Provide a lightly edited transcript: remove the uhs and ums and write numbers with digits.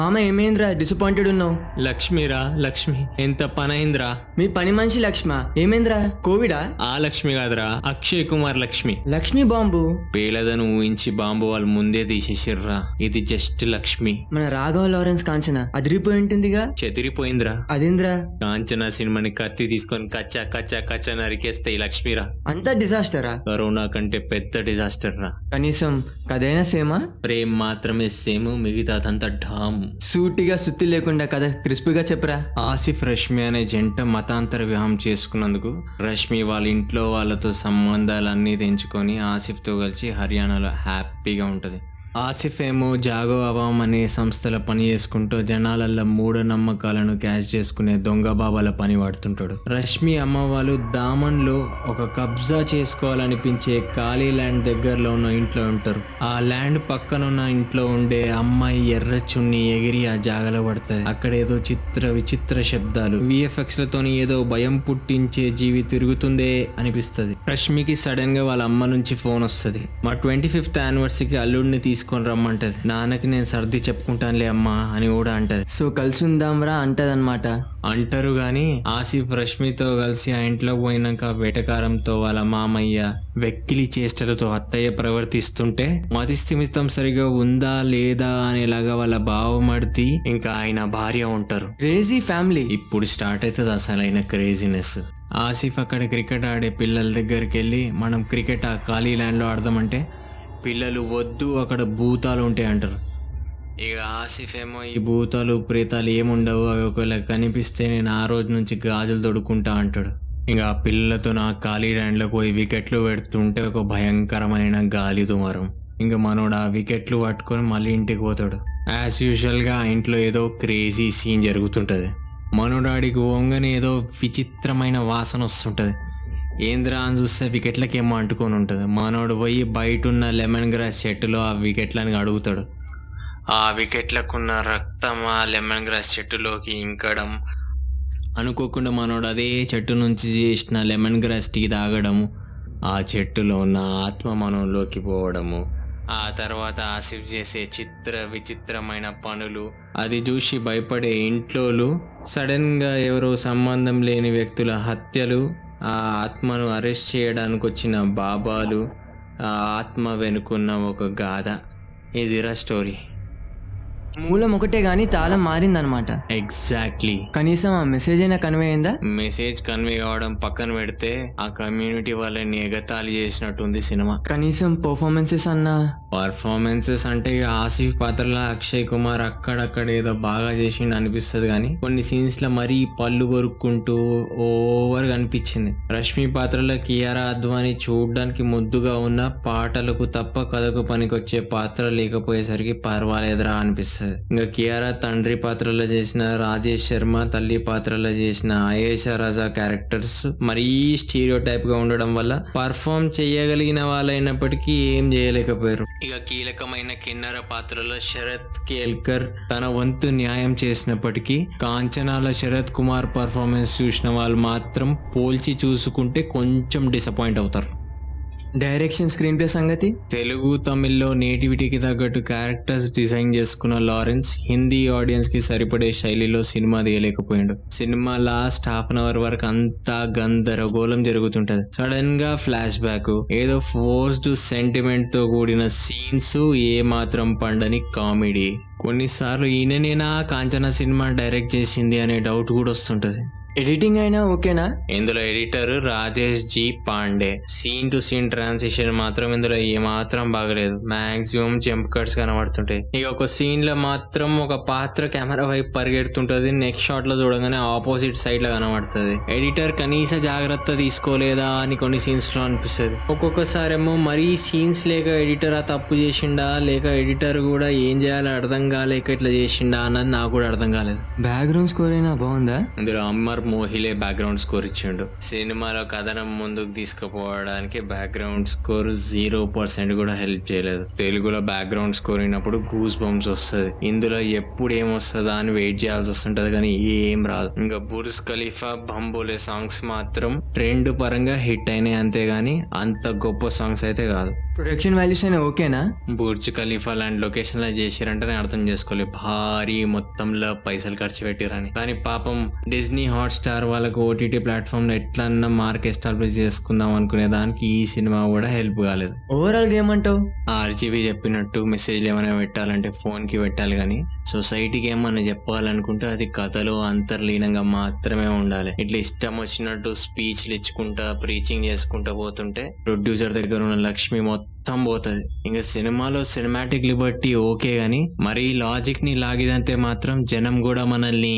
మామ ఏమైందిరా డిసప్పాయింటెడ్ ఉన్నావు? లక్ష్మిరా లక్ష్మి, ఎంత పనైందిరా. మీ పని మనిషి లక్ష్మ ఏమైందిరా? కోవిడా? ఆ లక్ష్మి కాదురా, అక్షయ్ కుమార్ లక్ష్మి. లక్ష్మి బాంబు పేలదని ఊహించి బాంబు వాళ్ళు ముందే తీసేసిర్రా. ఇది జస్ట్ లక్ష్మి. మన రాఘవ లారెన్స్ కాంచన అదిరిపోయి ఉంటుందిగా. చెదిరిపోయిందిరా. అదేంద్రా? కాంచనా సినిమాని కత్తి తీసుకొని కచ్చా కచ్చా కచ్చా నరికేస్తే ఈ లక్ష్మిరా. అంతా డిజాస్టరా? కరోనా కంటే పెద్ద డిజాస్టర్ రా. కనీసం కథైనా సేమా? ప్రేమ్ మాత్రమే సేమ్, మిగతాదంతా ఢామ్. సూటిగా సుత్తి లేకుండా కథ క్రిస్పీగా చెప్పరా. ఆసిఫ్ రష్మి అనే జంట మతాంతర వివాహం చేసుకున్నందుకు రష్మి వాళ్ళ ఇంట్లో వాళ్ళతో సంబంధాలన్నీ తెంచుకొని ఆసిఫ్తో కలిసి హర్యానాలో హ్యాపీగా ఉంటుంది. ఆసిఫ్ ఏమో జాగో అవామ్ అనే సంస్థల పని చేసుకుంటూ జనాలల్లో మూఢనమ్మకాలను క్యాష్ చేసుకునే దొంగ బాబాల పని వాడుతుంటాడు. రష్మి అమ్మ వాళ్ళు దామన్లో ఒక కబ్జా చేసుకోవాలనిపించే ఖాళీ ల్యాండ్ దగ్గరలో ఉన్న ఇంట్లో ఉంటారు. ఆ ల్యాండ్ పక్కనున్న ఇంట్లో ఉండే అమ్మాయి ఎర్ర చున్ని ఎగిరి ఆ జాగలో పడుతుంది. అక్కడ ఏదో విచిత్ర శబ్దాలు, విఎఫ్ఎక్స్ లతోని ఏదో భయం పుట్టించే జీవి తిరుగుతుందే అనిపిస్తుంది. రష్మికి సడన్ గా వాళ్ళ అమ్మ నుంచి ఫోన్ వస్తుంది. మా 25th యానివర్సరీకి అల్లుడిని తీసుకొని రమ్మంటది. నాన్నకి నేను సర్ది చెప్పుకుంటానులే అమ్మా అని కూడా అంటది. సో కలిసి ఉందాంరా అంటదన్నమాట. అంటారు గాని ఆసిఫ్ రష్మితో కలిసి ఆ ఇంట్లో పోయినాక వెటకారంతో వాళ్ళ మామయ్య వెక్కిలి చేష్టలతో అత్తయ్య ప్రవర్తిస్తుంటే మతిస్థిమితం సరిగా ఉందా లేదా అనేలాగా వాళ్ళ బావమర్ది ఇంకా ఆయన భార్య ఉంటారు. Crazy family. ఇప్పుడు స్టార్ట్ అవుతుంది అసలైన క్రేజీనెస్. ఆసిఫ్ అక్కడ క్రికెట్ ఆడే పిల్లల దగ్గరికి వెళ్ళి మనం క్రికెట్ ఆ ఖాళీ ల్యాండ్లో ఆడదామంటే పిల్లలు వద్దు, అక్కడ భూతాలు ఉంటాయి అంటారు. ఇక ఆసిఫ్ ఏమో ఈ భూతాలు ప్రేతాలు ఏముండవు, అవి ఒకవేళ కనిపిస్తే నేను ఆ రోజు నుంచి గాజులు తొడుక్కుంటా అంటాడు. ఇంకా ఆ పిల్లలతో నా ఖాళీ ల్యాండ్లోకి పోయి వికెట్లు పెడుతుంటే ఒక భయంకరమైన గాలి దుమారం. ఇంకా మనోడు ఆ వికెట్లు పట్టుకొని మళ్ళీ ఇంటికి పోతాడు. యాజ్ యూజువల్గా ఆ ఇంట్లో ఏదో క్రేజీ సీన్ జరుగుతుంటుంది. మనోడాడికి వంగని ఏదో విచిత్రమైన వాసన వస్తుంటుంది. ఏంద్రా అని చూస్తే వికెట్లకేమో అంటుకొని ఉంటుంది. మనోడు పోయి బయట ఉన్న లెమన్ గ్రాస్ చెట్టులో ఆ వికెట్లని అడుగుతాడు. ఆ వికెట్లకున్న రక్తం ఆ లెమన్ గ్రాస్ చెట్టులోకి ఇంకడం, అనుకోకుండా మనోడు అదే చెట్టు నుంచి చేసిన లెమన్ గ్రాస్ టీ తాగడము, ఆ చెట్టులో ఉన్న ఆత్మ మనోలోకి పోవడము, ఆ తర్వాత ఆసిఫ్ చేసే విచిత్రమైన పనులు, అది చూసి భయపడే ఇంట్లోలు, సడన్గా ఎవరో సంబంధం లేని వ్యక్తుల హత్యలు, ఆ ఆత్మను అరెస్ట్ చేయడానికి వచ్చిన బాబాలు, ఆ ఆత్మ వెనుకున్న ఒక గాథ. ఇదిరా స్టోరీ. మూలం ఒకటే గానీ తాళం మారిందనమాట. ఎగ్జాక్ట్లీ. కనీసం ఆ మెసేజ్ అయినా కన్వే అయిందా? మెసేజ్ కన్వే కావడం పక్కన పెడితే ఆ కమ్యూనిటీ వాళ్ళని ఎగతాళి చేసినట్టుంది సినిమా. కనీసం పర్ఫార్మెన్సెస్ అన్నా? పర్ఫార్మెన్సెస్ అంటే ఇక ఆసిఫ్ పాత్రలో అక్షయ్ కుమార్ అక్కడక్కడ ఏదో బాగా చేసిండు అనిపిస్తుంది, కానీ కొన్ని సీన్స్ లో మరీ పళ్ళు కొరుక్కుంటూ ఓవర్ అనిపించింది. రష్మి పాత్రలో కియారా అద్వానీ చూడడానికి ముద్దుగా ఉన్న, పాటలకు తప్ప కథకు పనికొచ్చే పాత్ర లేకపోయేసరికి పర్వాలేదురా అనిపిస్తుంది. ఇంకా కియారా తండ్రి పాత్రలో చేసిన రాజేష్ శర్మ, తల్లి పాత్రలో చేసిన ఆయేషా రజా క్యారెక్టర్స్ మరీ స్టీరియో టైప్ గా ఉండడం వల్ల పర్ఫామ్ చేయగలిగిన వాళ్ళైనప్పటికీ ఏం చేయలేకపోయారు. ఇక కీలకమైన కిన్నెర పాత్రలో శరత్ కేల్కర్ తన వంతు న్యాయం చేసినప్పటికీ కాంచనాల శరత్ కుమార్ పర్ఫార్మెన్స్ చూసిన వాళ్ళు మాత్రం పోల్చి చూసుకుంటే కొంచెం డిసప్పాయింట్ అవుతారు. డైరెక్షన్, స్క్రీన్ ప్లే సంగతి? తెలుగు తమిళ్లో నేటివిటీకి తగ్గట్టు క్యారెక్టర్స్ డిజైన్ చేసుకున్న లారెన్స్ హిందీ ఆడియన్స్ కి సరిపడే శైలిలో సినిమా తీయలేకపోయాడు. Cinema last half an hour వరకు అంతా గందరగోళం జరుగుతుంటది. సడన్ గా ఫ్లాష్ బ్యాక్, ఏదో ఫోర్స్డ్ సెంటిమెంట్ తో కూడిన సీన్స్, ఏ మాత్రం పండని కామెడీ. కొన్నిసార్లు ఈయననేనా కాంచనా సినిమా డైరెక్ట్ చేసింది అనే డౌట్ కూడా వస్తుంటది. ఎడిటింగ్ అయినా ఓకేనా? ఇందులో editor Rajesh G Pandey. Scene to scene transition మాత్రం ఇందులో ఏమాత్రం బాగలేదు. మాక్సిమం జంప్ కట్స్ కనబడుతుంటాయి. ఇక ఒక సీన్ లో మాత్రం ఒక పాత్ర కెమెరా వైపు పరిగెడుతుంటది, నెక్స్ట్ షాట్ లో చూడగానే ఆపోజిట్ సైడ్ లో కనబడుతుంది. ఎడిటర్ కనీస జాగ్రత్త తీసుకోలేదా అని కొన్ని సీన్స్ లో అనిపిస్తుంది. ఒక్కొక్కసారి ఏమో మరీ సీన్స్ లేక ఎడిటర్ ఆ తప్పు చేసిండా, లేక ఎడిటర్ కూడా ఏం చేయాలో అర్థం కాలేక ఇట్లా చేసిండా అన్నది నాకు కూడా అర్థం కాలేదు. బ్యాక్గ్రౌండ్ స్కోర్ అయినా బాగుందా? ఇందులో అమ్మర్ మోహిలే బ్యాక్గ్రౌండ్ స్కోర్ ఇచ్చిండు. సినిమాలో కథనం ముందుకు తీసుకుపోవడానికి బ్యాక్గ్రౌండ్ స్కోర్ 0% కూడా హెల్ప్ చేయలేదు. తెలుగులో బ్యాక్గ్రౌండ్ స్కోర్ అయినప్పుడు గూస్ బంప్స్ వస్తుంది. ఇందులో ఎప్పుడు ఏమొస్తుందా అని వెయిట్ చేయాల్సి వస్తుంటది, కానీ ఏం రాదు. ఇంకా బుర్జ్ ఖలీఫా, బంబోలే సాంగ్స్ మాత్రం ట్రెండ్ పరంగా హిట్ అయినాయి అంతేగాని అంత గొప్ప సాంగ్స్ అయితే కాదు. ప్రొడక్షన్ వాల్యూస్ అయినా ఓకేనా? బుర్జ్ ఖలీఫా లాంటి లొకేషన్లో చేసిరంటే నేను అర్థం చేసుకోలే, భారీ మొత్తంలో పైసలు ఖర్చు పెట్టిరని. కానీ పాపం డిజ్నీ హాట్స్టార్ వాళ్ళకు ఓటీటీ ప్లాట్ఫామ్లో ఎట్లన్నా మార్క్ ఎస్టాబ్లిష్ చేసుకుందాం అనుకునే దానికి ఈ సినిమా కూడా హెల్ప్ కాలేదు. ఓవరాల్గా ఏమంటావు? ఆర్జీబీ చెప్పినట్టు మెసేజ్లు ఏమైనా పెట్టాలంటే ఫోన్కి పెట్టాలి, కానీ సొసైటీకి ఏమన్నా చెప్పాలనుకుంటే అది కథలో అంతర్లీనంగా మాత్రమే ఉండాలి. ఇట్లా ఇష్టం వచ్చినట్టు స్పీచ్లు ఇచ్చుకుంటా ప్రీచింగ్ చేసుకుంటా పోతుంటే ప్రొడ్యూసర్ దగ్గర ఉన్న లక్ష్మి మొత్తం పోతుంది. ఇంకా సినిమాలో సినిమాటిక్ లిబర్టీ ఓకే, కానీ మరీ లాజిక్ ని లాగిదంతే మాత్రం జనం కూడా మనల్ని